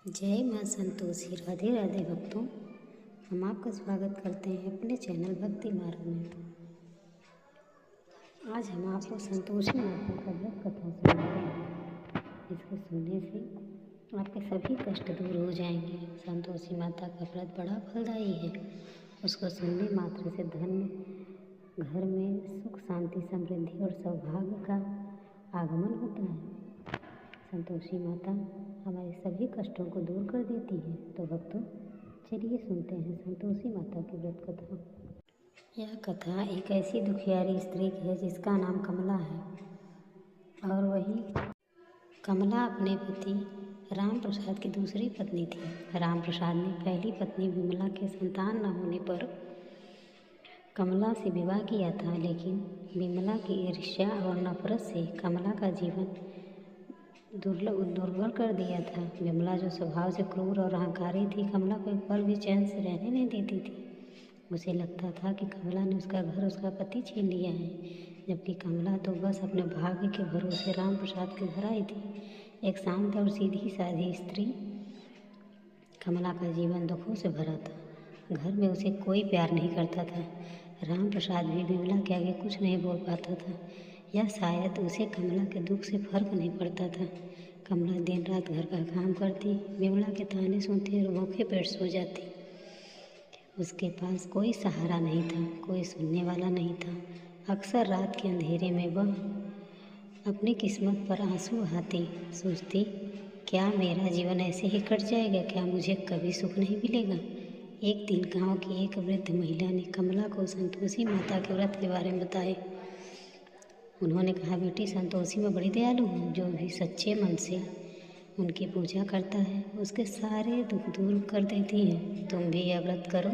जय माँ संतोषी। राधे राधे भक्तों, हम आपका स्वागत करते हैं अपने चैनल भक्ति मार्ग में। आज हम आपको संतोषी माता का व्रत कथा सुनाते हैं, जिसको सुनने से आपके सभी कष्ट दूर हो जाएंगे। संतोषी माता का व्रत बड़ा फलदायी है। उसको सुनने मात्र से धन, घर में सुख, शांति, समृद्धि और सौभाग्य का आगमन होता है। संतोषी माता हमारे सभी कष्टों को दूर कर देती है। तो भक्तों, चलिए सुनते हैं संतोषी माता की व्रत कथा। यह कथा एक ऐसी दुखियारी स्त्री की है जिसका नाम कमला है, और वही कमला अपने पति राम प्रसाद की दूसरी पत्नी थी। राम प्रसाद ने पहली पत्नी विमला के संतान न होने पर कमला से विवाह किया था, लेकिन विमला की ईर्ष्या और नफरत से कमला का जीवन दुर्बल कर दिया था। विमला जो स्वभाव से क्रूर और अहंकारी थी, कमला को एक पल भी चैन से रहने नहीं देती थी। उसे लगता था कि कमला ने उसका घर, उसका पति छीन लिया है, जबकि कमला तो बस अपने भाग्य के भरोसे राम प्रसाद के घर आई थी। एक शांत और सीधी साधी स्त्री। कमला का जीवन दुखों से भरा था। घर में उसे कोई प्यार नहीं करता था। राम प्रसाद भी विमला के आगे कुछ नहीं बोल पाता था, या शायद उसे कमला के दुख से फर्क नहीं पड़ता था। कमला दिन रात घर का काम करती, विमला के ताने सुनती और भूखे पेट सो जाती। उसके पास कोई सहारा नहीं था, कोई सुनने वाला नहीं था। अक्सर रात के अंधेरे में वह अपनी किस्मत पर आंसू बहाती, सोचती, क्या मेरा जीवन ऐसे ही कट जाएगा? क्या मुझे कभी सुख नहीं मिलेगा? एक दिन गांव की एक वृद्ध महिला ने कमला को संतोषी माता के व्रत के बारे में बताए। उन्होंने कहा, बेटी, संतोषी में बड़ी दयालु है। जो भी सच्चे मन से उनकी पूजा करता है, उसके सारे दुख दूर कर देती है। तुम भी यह व्रत करो,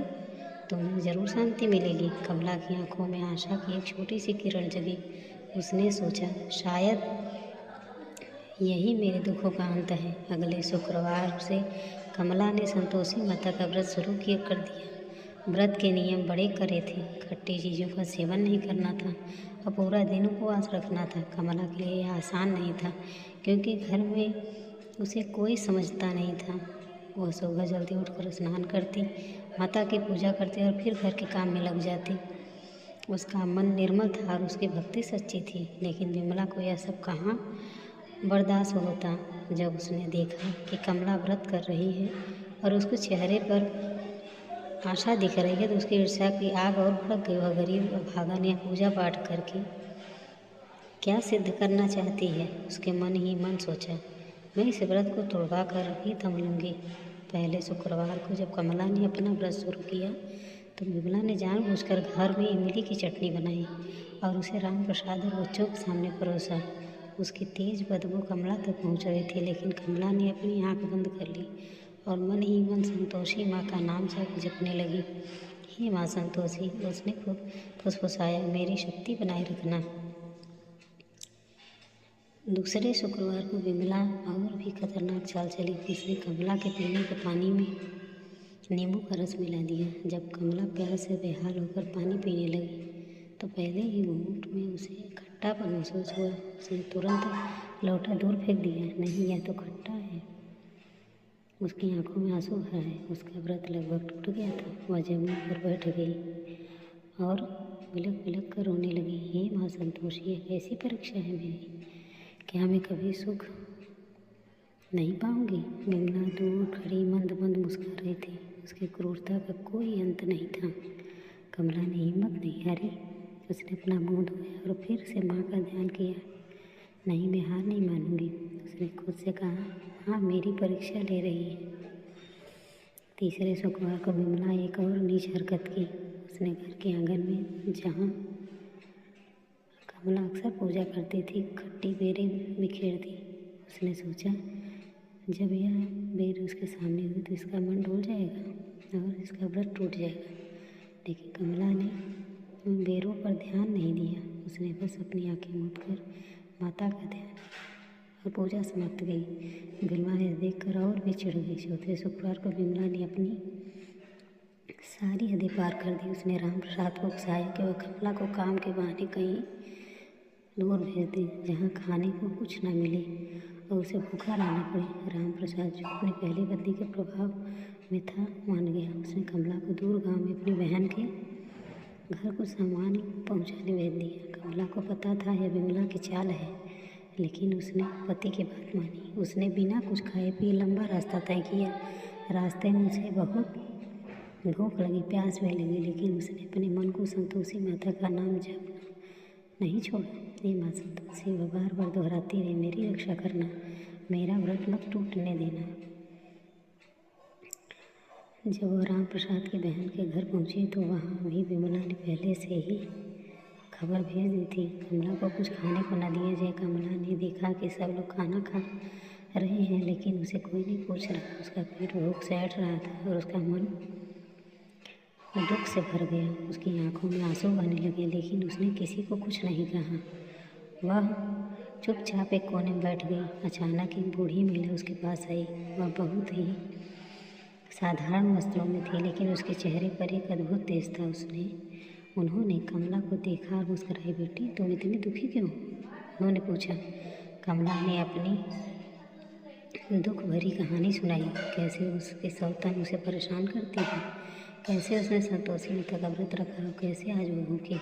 तुम्हें ज़रूर शांति मिलेगी। कमला की आंखों में आशा की एक छोटी सी किरण जगी। उसने सोचा, शायद यही मेरे दुखों का अंत है। अगले शुक्रवार से कमला ने संतोषी माता का व्रत शुरू कर दिया। व्रत के नियम बड़े कड़े थे। खट्टी चीज़ों का सेवन नहीं करना था और पूरा दिन उपवास रखना था। कमला के लिए यह आसान नहीं था, क्योंकि घर में उसे कोई समझता नहीं था। वह सुबह जल्दी उठकर स्नान करती, माता की पूजा करती और फिर घर के काम में लग जाती। उसका मन निर्मल था और उसकी भक्ति सच्ची थी। लेकिन विमला को यह सब कहाँ बर्दाश्त होता। जब उसने देखा कि कमला व्रत कर रही है और उसके चेहरे पर आशा दिख रही है, तो उसकी ईर्ष्या की आग और भड़क गई। वह गरीब अभागा ने पूजा पाठ करके क्या सिद्ध करना चाहती है? उसके मन ही मन सोचा, मैं इस व्रत को तोड़वा कर ही थम लूँगी। पहले शुक्रवार को जब कमला ने अपना व्रत शुरू किया, तो विमला ने जानबूझकर घर में इमली की चटनी बनाई और उसे राम प्रसाद और बच्चों के सामने परोसा। उसकी तेज बदबू कमला तक पहुँच रही थी, लेकिन कमला ने अपनी आँख बंद कर ली और मन ही मन संतोषी माँ का नाम जपने लगी। हे माँ संतोषी, उसने खूब फुसफुसाया, मेरी शक्ति बनाए रखना। दूसरे शुक्रवार को विमला और भी खतरनाक चाल चली। उसने कमला के पीने के पानी में नींबू का रस मिला दिया। जब कमला प्यास से बेहाल होकर पानी पीने लगी, तो पहले ही घूंट में उसे खट्टापन महसूस हुआ। उसने तुरंत लोटा दूर फेंक दिया। नहीं, यह तो खट्टा है। उसकी आंखों में आंसू भरा है। उसका व्रत लगभग टूट गया था। वह जमीन पर बैठ गई और बिलख बिलख कर रोने लगी। हे माँ संतोषी, यह कैसी परीक्षा है मेरी? क्या मैं कभी सुख नहीं पाऊंगी? विमला दूर खड़ी मंद मंद मुस्कुरा रही थी। उसकी क्रूरता का कोई अंत नहीं था। कमला ने हिम्मत नहीं हारी। उसने अपना मुंह धोया और फिर से माँ का ध्यान किया। नहीं, मैं हार नहीं मानूंगी। उसने खुद से कहा, हाँ, मेरी परीक्षा ले रही है। तीसरे शुक्रवार को विमला एक और नीच हरकत की। उसने घर के आंगन में, जहाँ कमला अक्सर पूजा करती थी, खट्टी बेरें बिखेर दी। उसने सोचा, जब यह बेर उसके सामने हुई तो इसका मन डोल जाएगा और इसका व्रत टूट जाएगा। लेकिन कमला ने उन बेरों पर ध्यान नहीं दिया। उसने बस अपनी आंखें मूंद कर माता का ध्यान और पूजा समाप्त गई। विमला यह देखकर और भी चिढ़ गई। चौथे शुक्रवार को विमला ने अपनी सारी हदें पार कर दी। उसने राम प्रसाद को उकसाया कि वह कमला को काम के बहाने कहीं दूर भेज दी जहाँ खाने को कुछ न मिले और उसे भूखा रहना पड़े। राम प्रसाद जो अपनी पहली पत्नी के प्रभाव में था मान गया। उसने कमला को दूर गांव में अपनी बहन के घर कुछ सामान पहुंचाने भेज दिया। कमला को पता था यह विमला की चाल है, लेकिन उसने पति की बात मानी। उसने बिना कुछ खाए पिए लंबा रास्ता तय किया। रास्ते में उसे बहुत भूख लगी, प्यास भी लगी, लेकिन उसने अपने मन को संतोषी माता का नाम जपना नहीं छोड़ा। ये माँ संतोषी वह बार बार दोहराती रही, मेरी रक्षा करना, मेरा व्रत मत टूटने देना। जब वह राम प्रसाद की बहन के घर पहुंची तो वहाँ भी विमला ने पहले से ही खबर भेज दी थी। कमला को कुछ खाने को न दिया जाए। कमला ने देखा कि सब लोग खाना खा रहे हैं, लेकिन उसे कोई नहीं पूछ रहा। उसका पेट भूख से ऐठ रहा था और उसका मन दुख से भर गया। उसकी आंखों में आंसू बहने लगे, लेकिन उसने किसी को कुछ नहीं कहा। वह चुपचाप एक कोने में बैठ गई। अचानक एक बूढ़ी महिला उसके पास आई। वह बहुत ही साधारण वस्त्रों में थी, लेकिन उसके चेहरे पर एक अद्भुत तेज था। उन्होंने कमला को देखा और मुस्कुराई। बेटी, तुम इतनी दुखी क्यों? उन्होंने पूछा। कमला ने अपनी दुख भरी कहानी सुनाई, कैसे उसके सौतन उसे परेशान करती है, कैसे उसने संतोषी माता का व्रत रखा और कैसे आज वो भूखी है।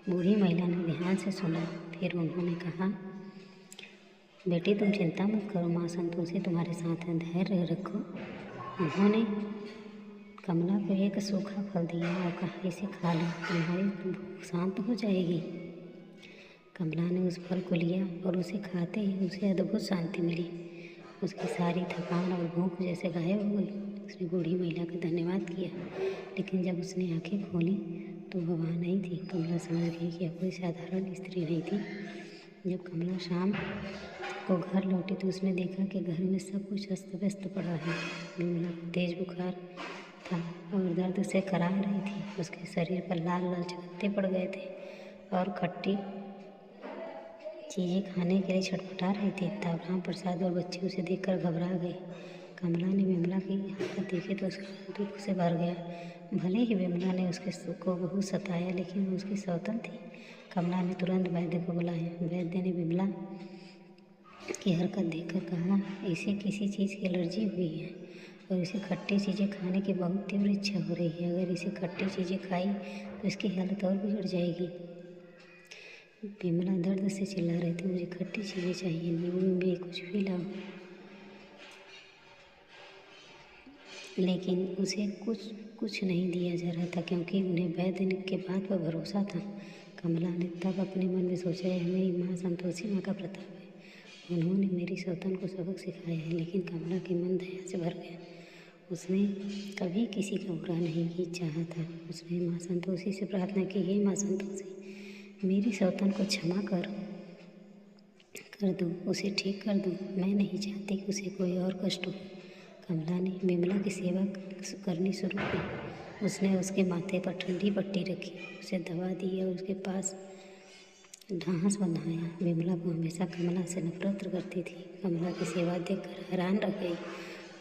बूढ़ी महिला ने ध्यान से सुना, फिर उन्होंने कहा, बेटी तुम चिंता मत करो, माँ संतोषी तुम्हारे साथ है, धैर्य रखो। उन्होंने कमला को एक सूखा फल दिया और कहा, इसे खा लो, तुम्हारी भूख शांत हो जाएगी। कमला ने उस फल को लिया और उसे खाते ही उसे अद्भुत शांति मिली। उसकी सारी थकान और भूख जैसे गायब हो गई। उसने बूढ़ी महिला का धन्यवाद किया, लेकिन जब उसने आंखें खोली तो वह वहाँ नहीं थी। कमला समझ गई कि यह कोई साधारण स्त्री नहीं थी। जब कमला शाम को घर लौटी तो उसने देखा कि घर में सब कुछ अस्त व्यस्त पड़ा है। विमला को तेज बुखार था और दर्द से कराह रही थी। उसके शरीर पर लाल लाल चकत्ते पड़ गए थे और खट्टी चीज़ें खाने के लिए छटपटा रही थी। तब राम प्रसाद और बच्चे उसे देखकर घबरा गए। कमला ने विमला की हालत देखी तो उसका दुख से भर गया। भले ही विमला ने उसके सुख को बहुत सताया, लेकिन वो उसकी सौतन थी। कमला ने तुरंत वैद्य को बुलाया। वैद्य ने विमला की हरकत देखकर कहा, इसे किसी चीज़ की एलर्जी हुई है और इसे खट्टी चीज़ें खाने की बहुत तीव्र इच्छा हो रही है। अगर इसे खट्टी चीज़ें खाई तो इसकी हालत और बिगड़ जाएगी। विमला दर्द से चिल्ला रही थी, मुझे खट्टी चीज़ें चाहिए, नींबू में कुछ भी लाओ। लेकिन उसे कुछ नहीं दिया जा रहा था, क्योंकि उन्हें वैद्य के बात पर भरोसा था। कमला ने तब अपने मन में सोचा, यह मेरी माँ संतोषी माँ का प्रताप है, उन्होंने मेरी सौतन को सबक सिखाया है। लेकिन कमला के मन दया से भर गया। उसने कभी किसी का बुरा नहीं चाहा था। उसने माँ संतोषी से प्रार्थना की, हे माँ संतोषी, मेरी सौतन को क्षमा कर दो, उसे ठीक कर दो। मैं नहीं चाहती कि उसे कोई और कष्ट हो। कमला ने विमला की सेवा करनी शुरू की। उसने उसके माथे पर ठंडी पट्टी रखी, उसे दवा दी और उसके पास ढांस बंधाया। विमला को हमेशा कमला से नफरत करती थी। कमला की सेवा देखकर हैरान रह गई।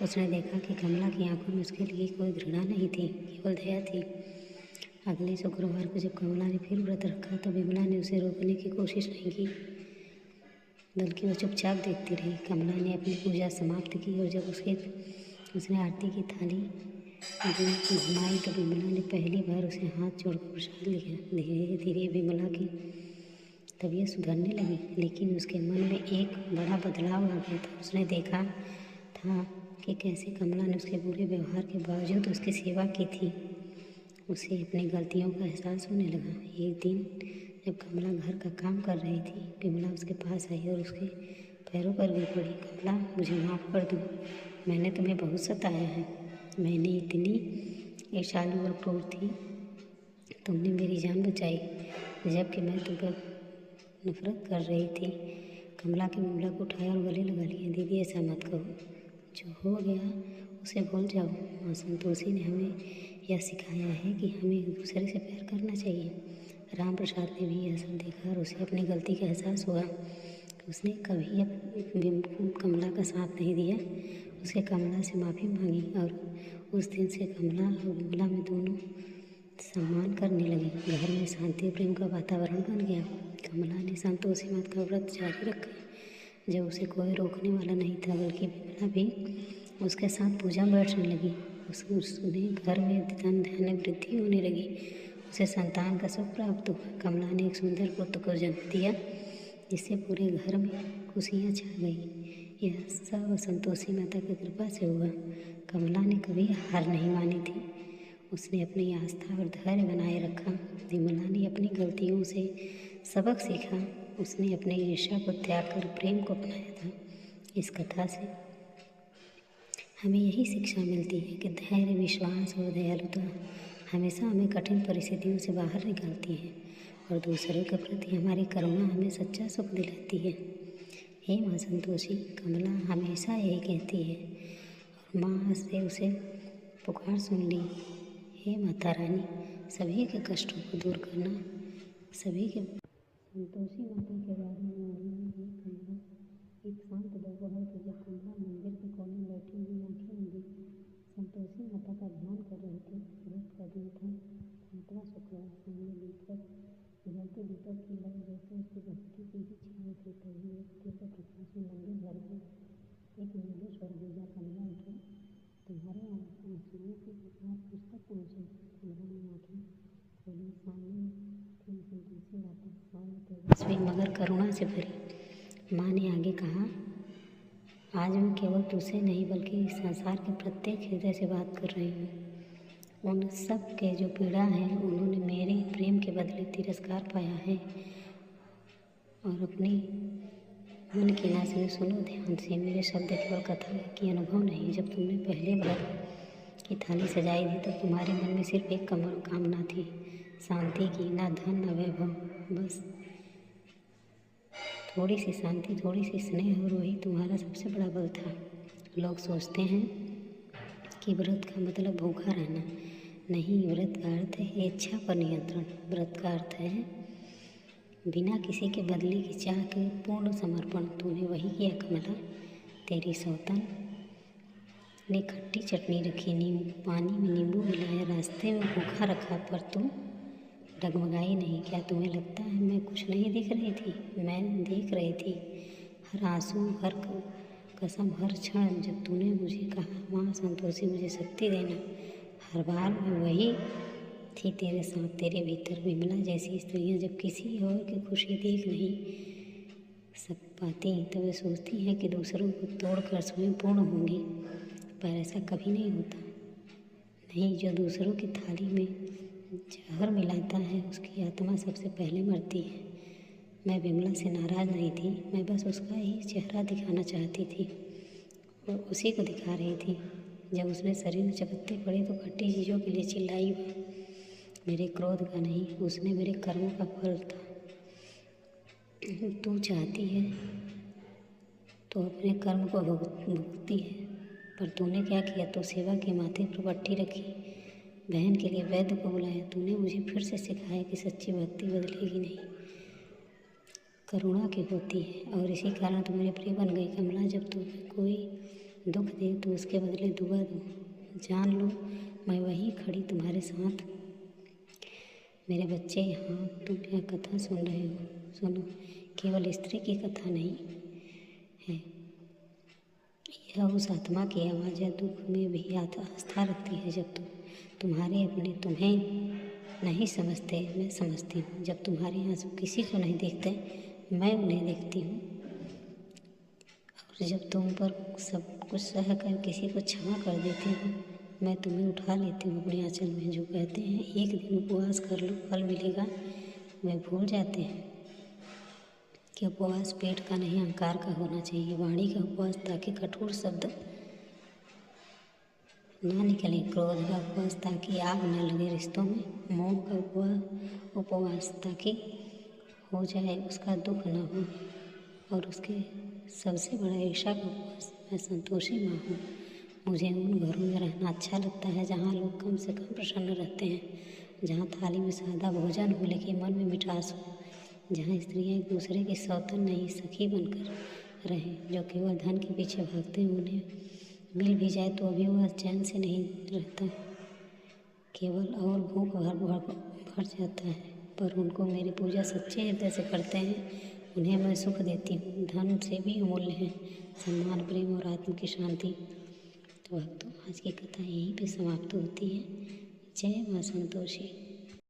उसने देखा कि कमला की आंखों में उसके लिए कोई घृणा नहीं थी, केवल दया थी। अगले शुक्रवार को जब कमला ने फिर व्रत रखा तो विमला ने उसे रोकने की कोशिश नहीं की, बल्कि वह चुपचाप देखती रही। कमला ने अपनी पूजा समाप्त की और जब उसने आरती की थाली घुमाई तो विमला ने पहली बार उसे हाथ जोड़कर प्रसाद लिया। धीरे धीरे विमला की तबीयत सुधरने लगी, लेकिन उसके मन में एक बड़ा बदलाव आ गया था। उसने देखा था कि कैसे कमला ने उसके बुरे व्यवहार के बावजूद उसकी सेवा की थी। उसे अपनी गलतियों का एहसास होने लगा। एक दिन जब कमला घर का काम कर रही थी, विमला उसके पास आई और उसके पैरों पर गिर पड़ी। कमला, मुझे माफ़ कर दो, मैंने तुम्हें बहुत सताया है। मैंने इतनी ईर्ष्यालु और क्रूर थी, तुमने मेरी जान बचाई जबकि मैं तुम पर नफरत कर रही थी। कमला के विमला को उठाया और गले लगा लिया। दीदी, ऐसा मत कहो, जो हो गया उसे भूल जाओ। माँ संतोषी ने हमें यह सिखाया है कि हमें एक दूसरे से प्यार करना चाहिए। राम प्रसाद ने भी यह सब देखा और उसे अपनी गलती का एहसास हुआ। उसने कभी कमला का साथ नहीं दिया। उसने कमला से माफ़ी मांगी और उस दिन से कमला और विमला में दोनों सम्मान करने लगे। घर में शांति प्रेम का वातावरण बन गया। कमला ने संतोषी माता का व्रत जारी रखा। जब उसे कोई रोकने वाला नहीं था, बल्कि विमला भी उसके साथ पूजा में बैठने लगी। उसने घर में धन धान्य वृद्धि होने लगी। उसे संतान का सुख प्राप्त हुआ। कमला ने एक सुंदर पुत्र को जन्म दिया, जिससे पूरे घर में खुशियाँ छा गई। यह सब संतोषी माता की कृपा से हुआ। कमला ने कभी हार नहीं मानी थी। उसने अपनी आस्था और धैर्य बनाए रखा। विमला ने अपनी गलतियों से सबक सीखा। उसने अपनी ईर्ष्या को त्याग कर प्रेम को अपनाया था। इस कथा से हमें यही शिक्षा मिलती है कि धैर्य, विश्वास और दयालुता हमेशा हमें कठिन परिस्थितियों से बाहर निकालती है और दूसरों के प्रति हमारी करुणा हमें सच्चा सुख दिलाती है। हे माँ संतोषी, कमला हमेशा यही कहती है और माँ से उसे पुकार सुन ली। हे माता रानी, सभी के कष्टों को दूर करना, सभी के। संतोषी माता के बारे में वर्णन है। कमला एक शांत दोपहर थी जब कमला मंदिर के कोने में बैठी हुई आंखें मूंदी संतोषी माता का ध्यान कर रही थी। व्रत का दिन था, 5वां शुक्रवार। सामने दीपक जलते दीपक की लौ जैसे उसकी भक्ति की ही छाया थी। तभी एक दिव्य प्रकाश में मंदिर भर गया। एक नीले स्वर गूंजा, कमला उठो, तुम्हारे आंसुओं की पुकार मुझ तक पहुँची। कमला ने आंखें खोली। सामने थी संतोषी माता, सौम्य, तेजस्वी मगर करुणा से भरी। माँ ने आगे कहा, आज मैं केवल तुझसे नहीं बल्कि इस संसार के प्रत्येक हृदय से बात कर रही हूँ। उन सब के जो पीड़ा है, उन्होंने मेरे प्रेम के बदले तिरस्कार पाया है। और अपनी मन की ना सुनो ध्यान से। मेरे शब्द केवल कथा की अनुभव नहीं। जब तुमने पहले व्रत की थाली सजाई थी तो तुम्हारे मन में सिर्फ एक कामना थी, शांति की। ना धन ना वैभव, बस थोड़ी सी शांति, थोड़ी सी स्नेह, और वही तुम्हारा सबसे बड़ा बल था। लोग सोचते हैं कि व्रत का मतलब भूखा रहना। नहीं, व्रत का अर्थ है इच्छा पर नियंत्रण। व्रत का अर्थ है बिना किसी के बदले की चाह के पूर्ण समर्पण। तूने वही किया कमला। तेरी सौतन ने खट्टी चटनी रखी, पानी में नींबू मिलाया, रास्ते में भूखा रखा, पर तू डगमगाई नहीं। क्या तुम्हें लगता है मैं कुछ नहीं देख रही थी? मैं देख रही थी हर आंसू, हर कसम, हर क्षण। जब तूने मुझे कहा, माँ संतोषी मुझे शक्ति देना, हर बार मैं वही थी तेरे साथ, तेरे भीतर। विमला जैसी स्त्रियाँ जब किसी और की खुशी देख नहीं पाती तो वे सोचती हैं कि दूसरों को तोड़कर स्वयं पूर्ण होंगी, पर ऐसा कभी नहीं होता। नहीं, जो दूसरों की थाली में जहर मिलाता है उसकी आत्मा सबसे पहले मरती है। मैं विमला से नाराज़ नहीं थी, मैं बस उसका ही चेहरा दिखाना चाहती थी और उसी को दिखा रही थी। जब उसने शरीर में चकत्ते पड़े तो खट्टी चीज़ों के लिए चिल्लाई, मेरे क्रोध का नहीं, उसने मेरे कर्मों का फल था। तू चाहती है तो अपने कर्म को भुगतती है, पर तूने क्या किया? तो सेवा के माथे पर पट्टी रखी, बहन के लिए वैद्य को बुलाया। तूने मुझे फिर से सिखाया कि सच्ची भक्ति बदलेगी नहीं, करुणा की होती है, और इसी कारण तू मेरी प्रिय बन गई। कमला, जब तुम्हें कोई दुख दे तो उसके बदले दुआ दो। जान लो मैं वहीं खड़ी तुम्हारे साथ। मेरे बच्चे, यहाँ तुम यह कथा सुन रहे हो, सुनो, केवल स्त्री की कथा नहीं है, यह उस आत्मा की आवाज़ है दुख में भी आस्था रखती है। जब तुम्हारे अपने तुम्हें नहीं समझते, मैं समझती हूँ। जब तुम्हारे आंसू किसी को नहीं देखते, मैं उन्हें देखती हूँ। और जब तुम पर सब कुछ सह कर किसी को क्षमा कर देती हो, मैं तुम्हें उठा लेती हूँ अपने आंचल में। जो कहते हैं एक दिन उपवास कर लो फल मिलेगा, वे भूल जाते हैं कि उपवास पेट का नहीं, अहंकार का होना चाहिए। वाणी का उपवास ताकि कठोर शब्द ना निकले, क्रोध का उपवास ताकि आग न लगे रिश्तों में, मोह का उपवास ताकि हो जाए उसका दुख न हो, और उसके सबसे बड़ा ईर्ष्या का उपवास। मैं संतोषी माँ हूँ। मुझे उन घरों में रहना अच्छा लगता है जहाँ लोग कम से कम प्रसन्न रहते हैं, जहाँ थाली में सादा भोजन हो लेकिन मन में मिठास हो, जहाँ स्त्रियाँ एक दूसरे की सौतन नहीं सखी बनकर रहें। जो केवल धन के पीछे भागते हैं, उन्हें मिल भी जाए तो अभी वह चैन से नहीं रहता, केवल और भूख भर जाता है। पर उनको मेरी पूजा सच्चे हृदय से करते हैं उन्हें मैं सुख देती हूँ। धन से भी अमूल्य है सम्मान, प्रेम और आत्म की शांति। तो भक्तों, आज की कथा यहीं पे समाप्त होती है। जय माँ संतोषी।